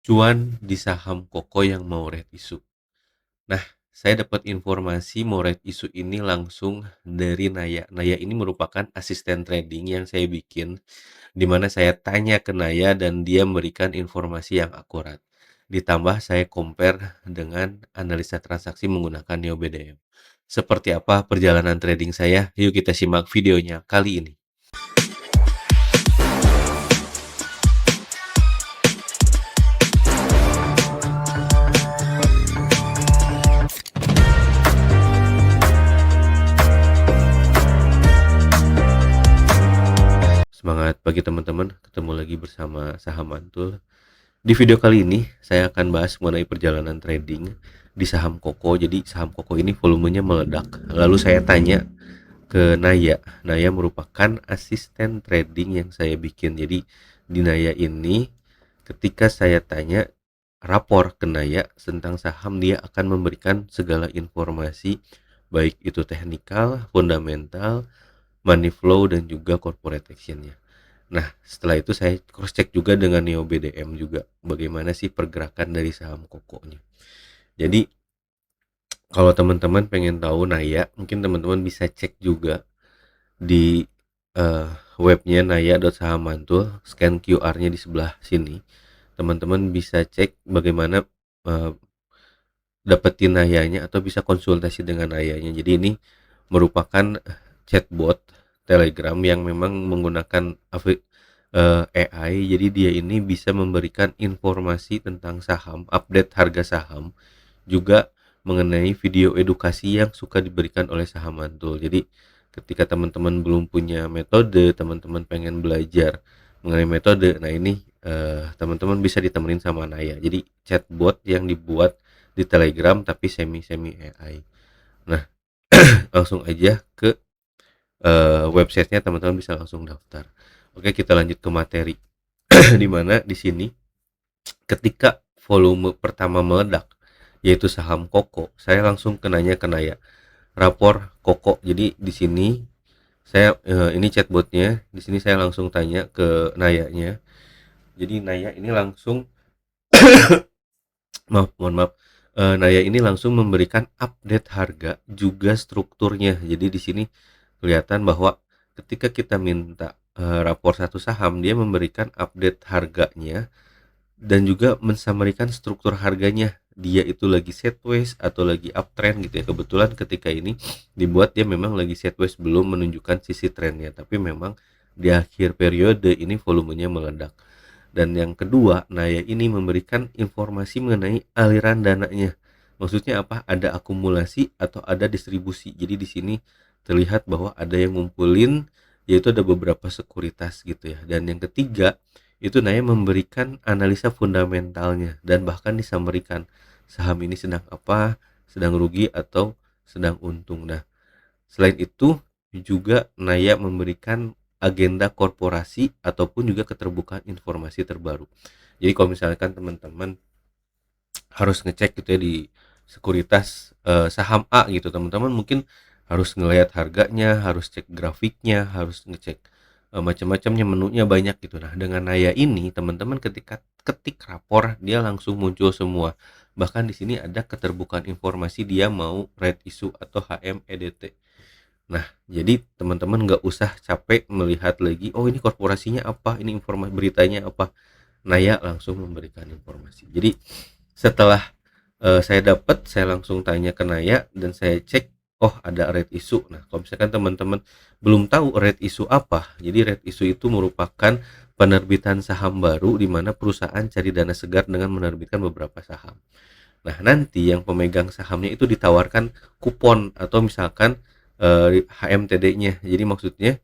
Cuan di saham Koko yang mau red issue. Nah, saya dapat informasi mau red issue ini langsung dari Naya. Naya ini merupakan asisten trading yang saya bikin, di mana saya tanya ke Naya dan dia memberikan informasi yang akurat. Ditambah saya compare dengan analisa transaksi menggunakan NeoBDM. Seperti apa perjalanan trading saya? Yuk kita simak videonya kali ini. Semangat pagi teman-teman, ketemu lagi bersama Saham Mantul. Di video kali ini saya akan bahas mengenai perjalanan trading di saham Koko. Jadi saham Koko ini volumenya meledak. Lalu saya tanya ke Naya. Naya merupakan asisten trading yang saya bikin. Jadi di Naya ini ketika saya tanya rapor ke Naya tentang saham, dia akan memberikan segala informasi baik itu teknikal, fundamental, money flow dan juga corporate actionnya. Nah, setelah itu saya cross check juga dengan Neo BDM juga bagaimana sih pergerakan dari saham Kokonya. Jadi kalau teman-teman pengen tahu Naya, mungkin teman-teman bisa cek juga di uh, webnya naya.sahammantul, scan QR-nya di sebelah sini. Teman-teman bisa cek bagaimana uh, dapetin Nayanya atau bisa konsultasi dengan Nayanya. Jadi ini merupakan chatbot Telegram yang memang menggunakan AI. Jadi dia ini bisa memberikan informasi tentang saham, update harga saham, juga mengenai video edukasi yang suka diberikan oleh Saham Mantul. Jadi ketika teman-teman belum punya metode, teman-teman pengen belajar mengenai metode, nah ini teman-teman bisa ditemenin sama Naya. Jadi chatbot yang dibuat di Telegram tapi semi AI. Nah, langsung aja ke websitenya, teman-teman bisa langsung daftar. Oke, kita lanjut ke materi. Di mana di sini ketika volume pertama meledak yaitu saham Koko, saya langsung nanya ke Naya rapor Koko. Jadi di sini saya ini chatbotnya, di sini saya langsung tanya ke Nayanya. Jadi Naya ini langsung mohon maaf, Naya ini langsung memberikan update harga juga strukturnya. Jadi di sini kelihatan bahwa ketika kita minta rapor satu saham, dia memberikan update harganya dan juga mensamarikan struktur harganya. Dia itu lagi sideways atau lagi uptrend gitu ya. Kebetulan ketika ini dibuat dia memang lagi sideways, belum menunjukkan sisi trennya, tapi memang di akhir periode ini volumenya meledak. Dan yang kedua, Naya ini memberikan informasi mengenai aliran dananya. Maksudnya apa? Ada akumulasi atau ada distribusi. Jadi di sini terlihat bahwa ada yang ngumpulin, yaitu ada beberapa sekuritas gitu ya. Dan yang ketiga, itu Naya memberikan analisa fundamentalnya dan bahkan disampaikan saham ini sedang apa, sedang rugi atau sedang untung. Nah, selain itu juga Naya memberikan agenda korporasi ataupun juga keterbukaan informasi terbaru. Jadi kalau misalkan teman-teman harus ngecek gitu ya di sekuritas saham A gitu, teman-teman mungkin harus ngelihat harganya, harus cek grafiknya, harus ngecek macam-macamnya, menunya banyak gitu. Nah, dengan Naya ini teman-teman ketika ketik rapor dia langsung muncul semua. Bahkan di sini ada keterbukaan informasi dia mau red issue atau HMEDT. Nah, jadi teman-teman nggak usah capek melihat lagi, oh ini korporasinya apa, ini informasi beritanya apa. Naya langsung memberikan informasi. Jadi setelah saya dapat, saya langsung tanya ke Naya dan saya cek, oh ada red issue. Nah, kalau misalkan teman-teman belum tahu red issue apa, jadi red issue itu merupakan penerbitan saham baru di mana perusahaan cari dana segar dengan menerbitkan beberapa saham. Nah, nanti yang pemegang sahamnya itu ditawarkan kupon atau misalkan HMTD-nya. Jadi maksudnya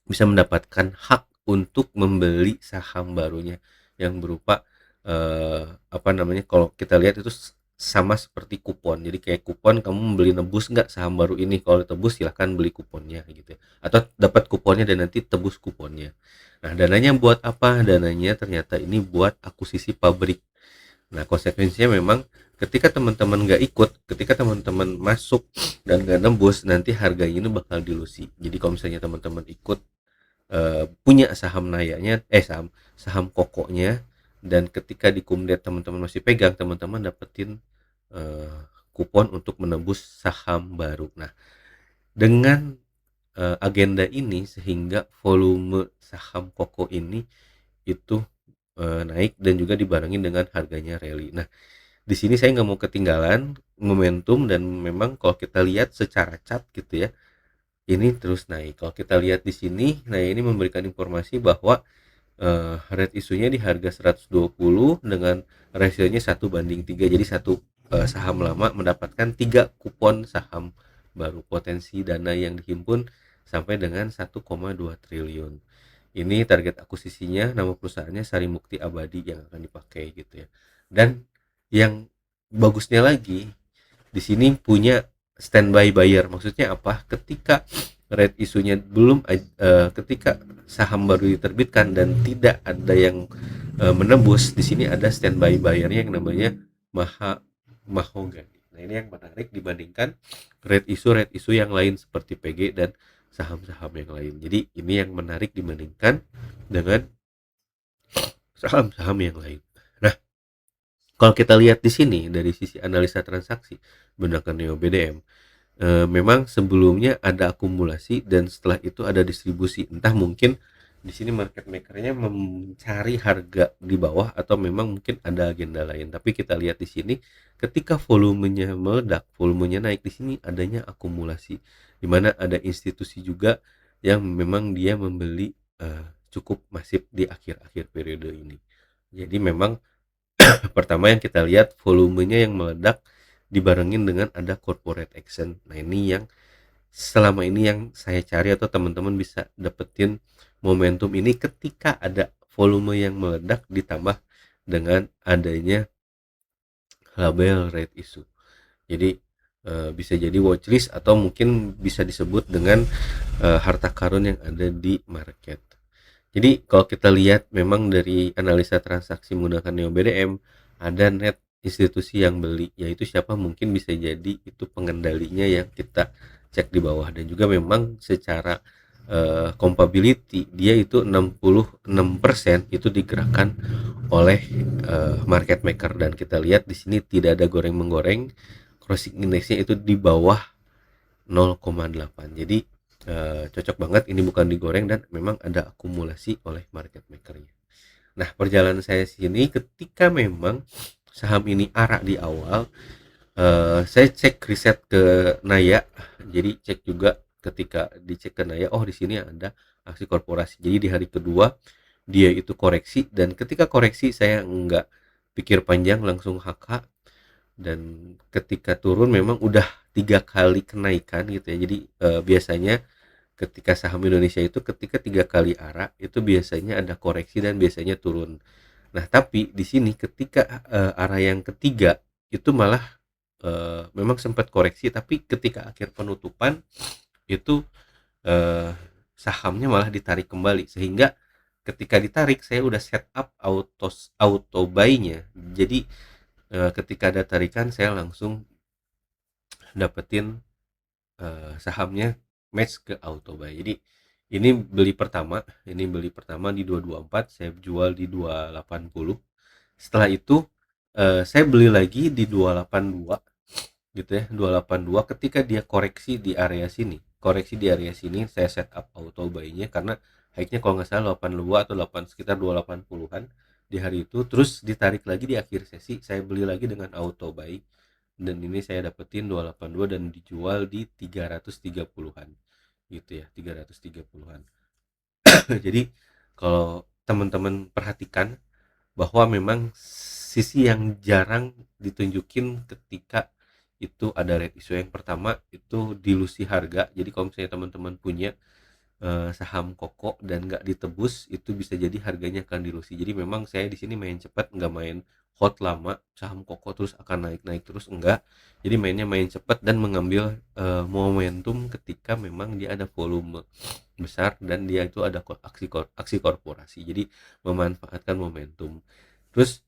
bisa mendapatkan hak untuk membeli saham barunya yang berupa apa namanya, kalau kita lihat itu sama seperti kupon. Jadi kayak kupon, kamu membeli nebus nggak saham baru ini, kalau tebus silahkan beli kuponnya gitu ya. Atau dapat kuponnya dan nanti tebus kuponnya. Nah, dananya buat apa? Dananya ternyata ini buat akuisisi pabrik. Nah, konsekuensinya memang ketika teman-teman nggak ikut, ketika teman-teman masuk dan nggak nembus, nanti harganya ini bakal dilusi. Jadi kalau misalnya teman-teman ikut punya saham Nayanya, saham Kokonya, dan ketika di kumdet teman-teman masih pegang, teman-teman dapetin kupon untuk menebus saham baru. Nah, dengan agenda ini sehingga volume saham Koko ini itu naik dan juga dibarengin dengan harganya rally. Nah, di sini saya nggak mau ketinggalan momentum, dan memang kalau kita lihat secara chart gitu ya, ini terus naik. Kalau kita lihat di sini, nah ini memberikan informasi bahwa red isunya di harga 120 dengan rasionya 1:3. Jadi satu saham lama mendapatkan 3 kupon saham baru. Potensi dana yang dihimpun sampai dengan 1,2 triliun. Ini target akuisisinya, nama perusahaannya Sari Mukti Abadi yang akan dipakai gitu ya. Dan yang bagusnya lagi, di sini punya standby buyer. Maksudnya apa? Ketika red isunya belum ketika saham baru diterbitkan dan tidak ada yang menembus, di sini ada standby buyernya yang namanya Mahogany. Nah, ini yang menarik dibandingkan red issue yang lain seperti PG dan saham-saham yang lain. Jadi ini yang menarik dibandingkan dengan saham-saham yang lain. Nah, kalau kita lihat di sini dari sisi analisa transaksi menggunakan Neo BDM, memang sebelumnya ada akumulasi dan setelah itu ada distribusi. Entah mungkin di sini market makernya mencari harga di bawah atau memang mungkin ada agenda lain. Tapi kita lihat di sini ketika volumenya meledak, volumenya naik, di sini adanya akumulasi di mana ada institusi juga yang memang dia membeli cukup masif di akhir-akhir periode ini. Jadi memang pertama yang kita lihat volumenya yang meledak dibarengin dengan ada corporate action. Nah, ini yang selama ini yang saya cari atau teman-teman bisa dapetin momentum ini ketika ada volume yang meledak ditambah dengan adanya label red issue. Jadi bisa jadi watchlist atau mungkin bisa disebut dengan harta karun yang ada di market. Jadi kalau kita lihat memang dari analisa transaksi menggunakan Neo BDM ada net institusi yang beli, yaitu siapa, mungkin bisa jadi itu pengendalinya yang kita cek di bawah. Dan juga memang secara compability dia itu 66% itu digerakkan oleh market maker, dan kita lihat di sini tidak ada goreng menggoreng, crossing indexnya itu di bawah 0,8. Jadi cocok banget, ini bukan digoreng dan memang ada akumulasi oleh market makernya. Nah, perjalanan saya sini ketika memang saham ini arah di awal, saya cek riset ke Naya. Jadi cek juga ketika dicek ke Naya, oh di sini ada aksi korporasi. Jadi di hari kedua dia itu koreksi, dan ketika koreksi saya nggak pikir panjang, langsung HK. Dan ketika turun memang udah 3 kali kenaikan gitu ya. Jadi biasanya ketika saham Indonesia itu ketika 3 kali arah itu biasanya ada koreksi dan biasanya turun. Nah, tapi di sini ketika arah yang ketiga itu malah memang sempat koreksi, tapi ketika akhir penutupan itu eh, sahamnya malah ditarik kembali, sehingga ketika ditarik saya udah setup auto buy-nya. Jadi ketika ada tarikan saya langsung dapetin sahamnya match ke auto buy. Jadi ini beli pertama di 224, saya jual di 280. Setelah itu saya beli lagi di 282 gitu ya, 282 ketika dia koreksi di area sini. Koreksi di area sini saya setup auto buy-nya karena high-nya kalau nggak salah 82 atau 8, sekitar 280-an di hari itu. Terus ditarik lagi di akhir sesi, saya beli lagi dengan auto buy, dan ini saya dapetin 282 dan dijual di 330-an gitu ya, 330-an. Jadi kalau teman-teman perhatikan bahwa memang sisi yang jarang ditunjukin ketika itu ada red issue, yang pertama itu dilusi harga. Jadi kalau misalnya teman-teman punya saham Koko dan nggak ditebus, itu bisa jadi harganya akan dilusi. Jadi memang saya di sini main cepat, nggak main hot lama saham Koko terus akan naik terus, enggak. Jadi mainnya main cepat dan mengambil momentum ketika memang dia ada volume besar dan dia itu ada aksi korporasi. Jadi memanfaatkan momentum. Terus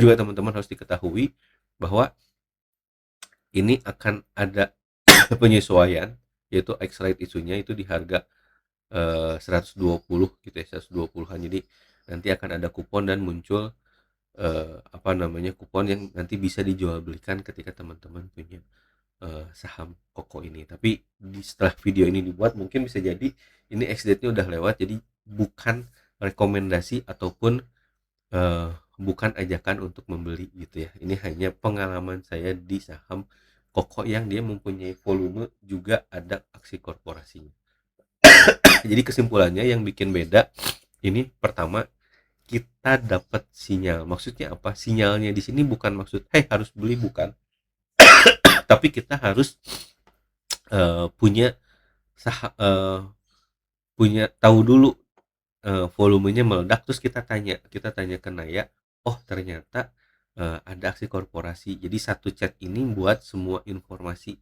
juga teman-teman harus diketahui bahwa ini akan ada penyesuaian, yaitu X-rate isunya itu di harga 120 gitu ya, 120-an. Jadi nanti akan ada kupon dan muncul apa namanya, kupon yang nanti bisa dijual belikan ketika teman-teman punya saham Koko ini. Tapi setelah video ini dibuat mungkin bisa jadi ini ex-date-nya udah lewat, jadi bukan rekomendasi ataupun bukan ajakan untuk membeli gitu ya. Ini hanya pengalaman saya di saham Koko yang dia mempunyai volume juga ada aksi korporasinya. Jadi kesimpulannya yang bikin beda ini pertama kita dapat sinyal. Maksudnya apa? Sinyalnya di sini bukan maksud hey harus beli, bukan. Tapi kita harus punya punya tahu dulu volumenya meledak, terus kita tanya ke Naya, oh ternyata ada aksi korporasi. Jadi satu chat ini buat semua informasi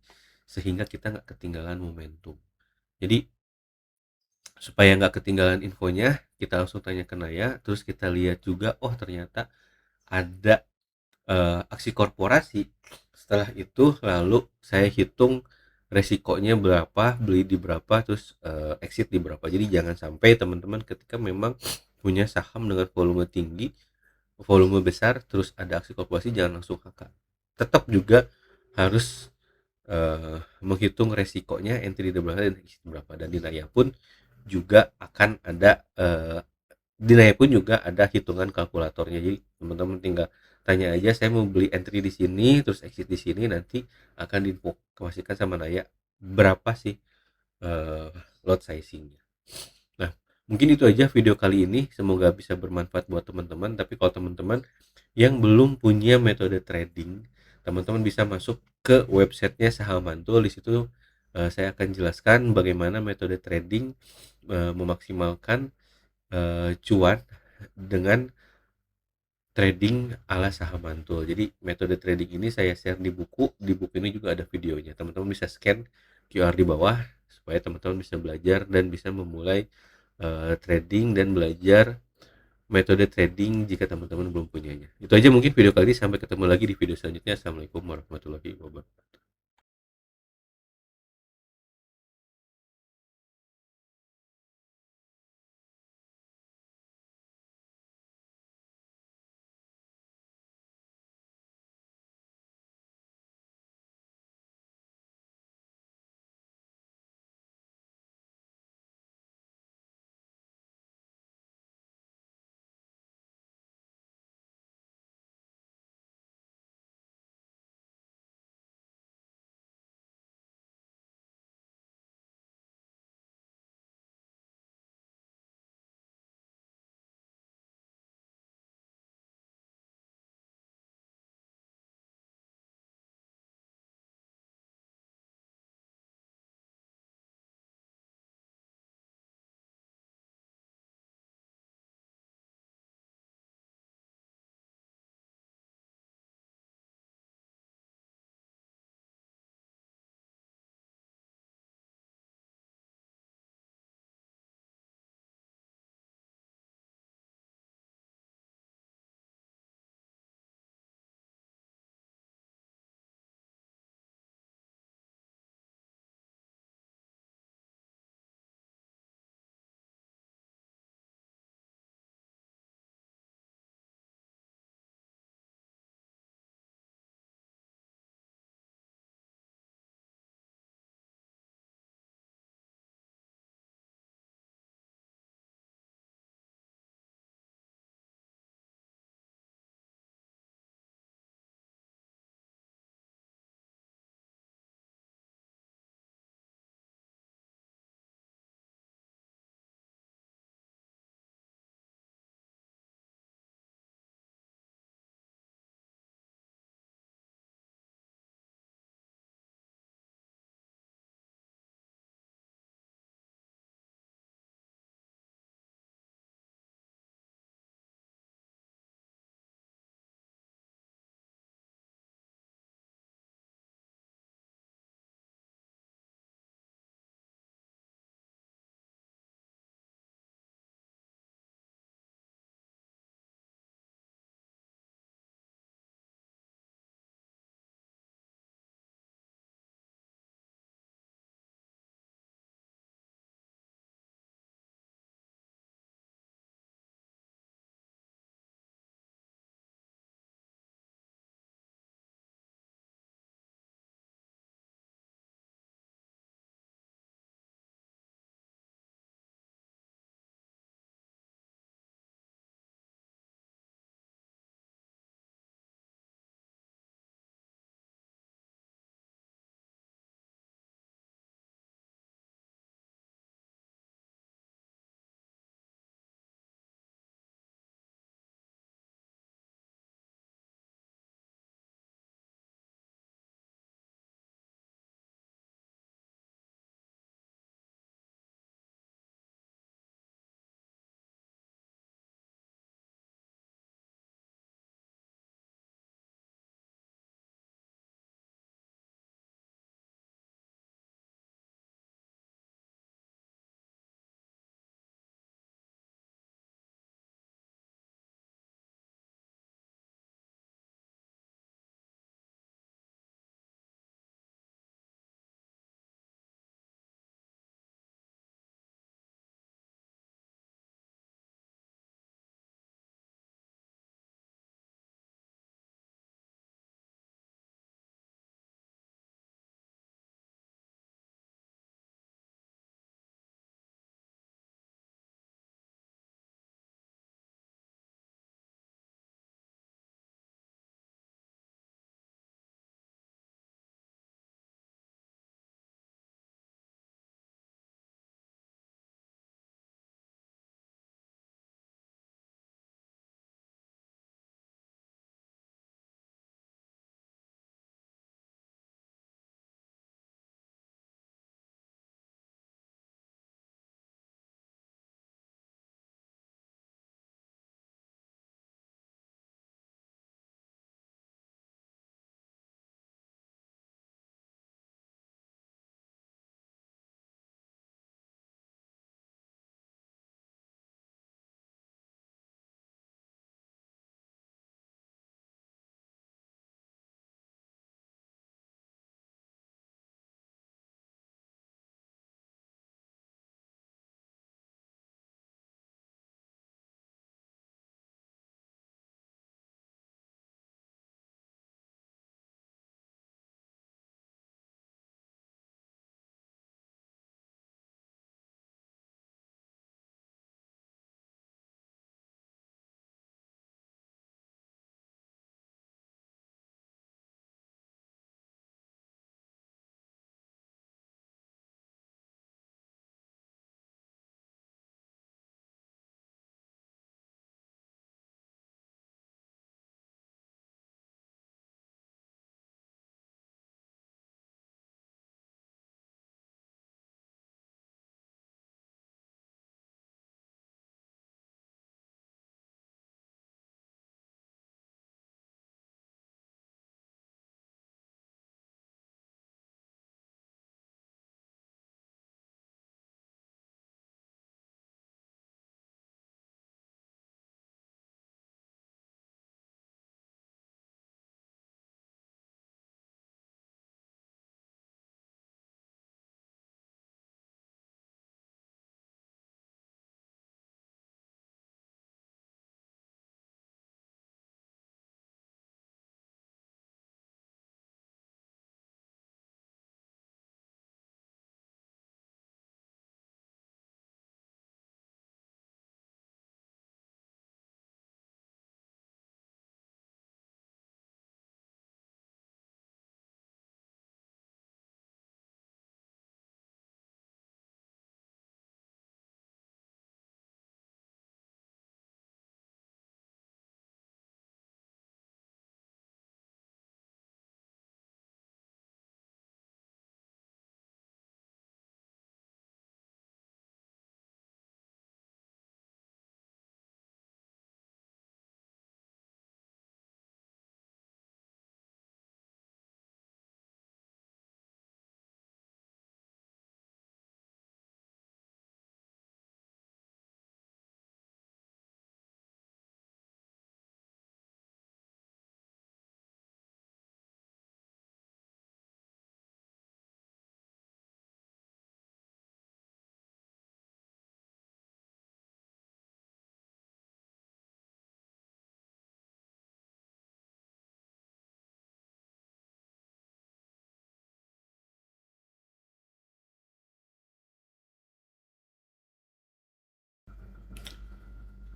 sehingga kita nggak ketinggalan momentum. Jadi supaya nggak ketinggalan infonya, kita langsung tanya ke Naya, terus kita lihat juga oh ternyata ada aksi korporasi. Setelah itu lalu saya hitung resikonya berapa, beli di berapa, terus exit di berapa. Jadi jangan sampai teman-teman ketika memang punya saham dengan volume tinggi, volume besar, terus ada aksi korporasi, jangan langsung kakak. Tetap juga harus menghitung resikonya, entry di berapa dan exit berapa. Dan di Naya pun juga akan ada hitungan kalkulatornya. Jadi teman-teman tinggal tanya aja, saya mau beli entry di sini terus exit di sini, nanti akan diinformasikan sama Naya berapa sih uh, lot sizingnya. Nah, mungkin itu aja video kali ini, semoga bisa bermanfaat buat teman-teman. Tapi kalau teman-teman yang belum punya metode trading, teman-teman bisa masuk ke websitenya Saham Mantul. Di situ saya akan jelaskan bagaimana metode trading memaksimalkan cuan dengan trading ala saham mantul. Jadi metode trading ini saya share di buku. Di buku ini juga ada videonya. Teman-teman bisa scan QR di bawah supaya teman-teman bisa belajar dan bisa memulai trading dan belajar metode trading jika teman-teman belum punyanya. Itu aja mungkin video kali ini. Sampai ketemu lagi di video selanjutnya. Assalamualaikum warahmatullahi wabarakatuh.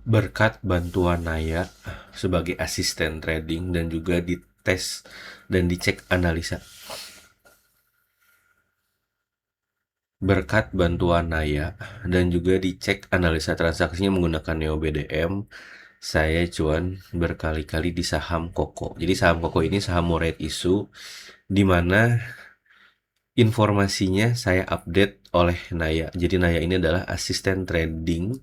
Berkat bantuan Naya sebagai asisten trading dan juga dites dan dicek analisa. Berkat bantuan Naya dan juga dicek analisa transaksinya menggunakan Neo BDM, saya cuan berkali-kali di saham Koko. Jadi saham Koko ini saham Moret Isu, di mana informasinya saya update oleh Naya. Jadi Naya ini adalah asisten trading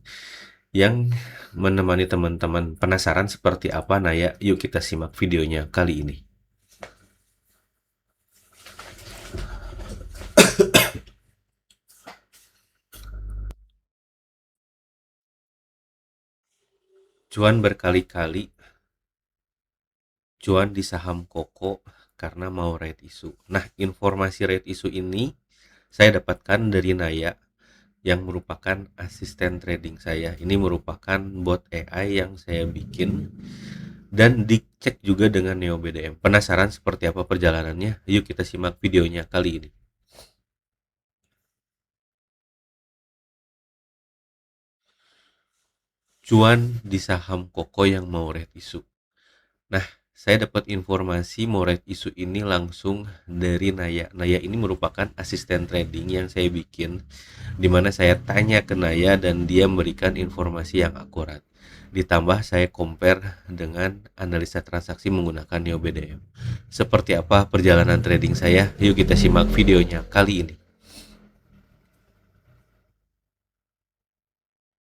yang menemani teman-teman. Penasaran seperti apa Naya? Yuk kita simak videonya kali ini. Cuan berkali-kali cuan di saham Koko karena mau red issue. Nah, informasi red issue ini saya dapatkan dari Naya yang merupakan asisten trading saya. Ini merupakan bot AI yang saya bikin dan dicek juga dengan Neo BDM. Penasaran seperti apa perjalanannya? Yuk kita simak videonya kali ini. Cuan di saham Koko yang mau red issue. Nah, saya dapat informasi mau red issue ini langsung dari Naya. Naya ini merupakan asisten trading yang saya bikin, di mana saya tanya ke Naya dan dia memberikan informasi yang akurat. Ditambah saya compare dengan analisa transaksi menggunakan Neo BDM. Seperti apa perjalanan trading saya? Yuk kita simak videonya kali ini.